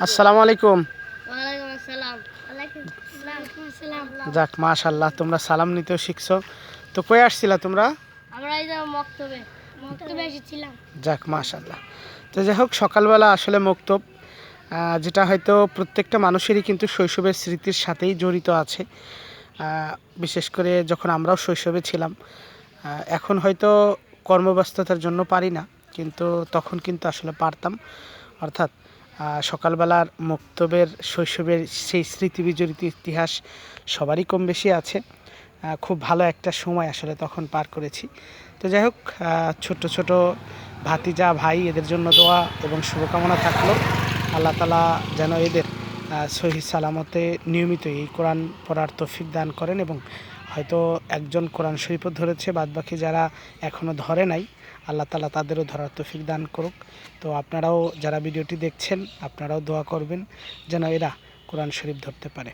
আসসালামু আলাইকুম। ওয়ালাইকুম আসসালাম। ওয়ালাইকুম আসসালাম। যাক মাশাআল্লাহ, তোমরা সালাম নিতেও শিখছো। তো কই আসছিলা তোমরা? আমরা এই যে মক্তবে এসেছিলাম। যাক মাশাআল্লাহ। তো যাই হোক, সকালবেলা আসলে মক্তব, যেটা হয়তো প্রত্যেকটা মানুষেরই কিন্তু শৈশবের স্মৃতির সাথেই জড়িত আছে। বিশেষ করে যখন আমরাও শৈশবে ছিলাম, এখন হয়তো কর্মব্যস্ততার জন্য পারি না, কিন্তু তখন কিন্তু আসলে পারতাম। অর্থাৎ সকালবেলার মক্তবের শৈশবের সেই স্মৃতি বিজড়িত ইতিহাস সবারই কম বেশি আছে। খুব ভালো একটা সময় আসলে তখন পার করেছি। তো যাই হোক, ছোট ছোট ভাতিজা ভাই, এদের জন্য দোয়া এবং শুভকামনা থাকলো। আল্লাহ তাআলা যেন এদের সহি সালামতে নিয়মিত এই কোরআন পড়ার তৌফিক দান করেন, এবং হয়তো একজন কোরআন শরীফও ধরেছে, বাদবাকি যারা এখনও ধরে নাই, আল্লাহ তাআলা তাদেরও ধরার তৌফিক দান করুক। তো আপনারাও যারা ভিডিওটি দেখছেন, আপনারাও দোয়া করবেন যেন এরা কোরআন শরীফ ধরতে পারে।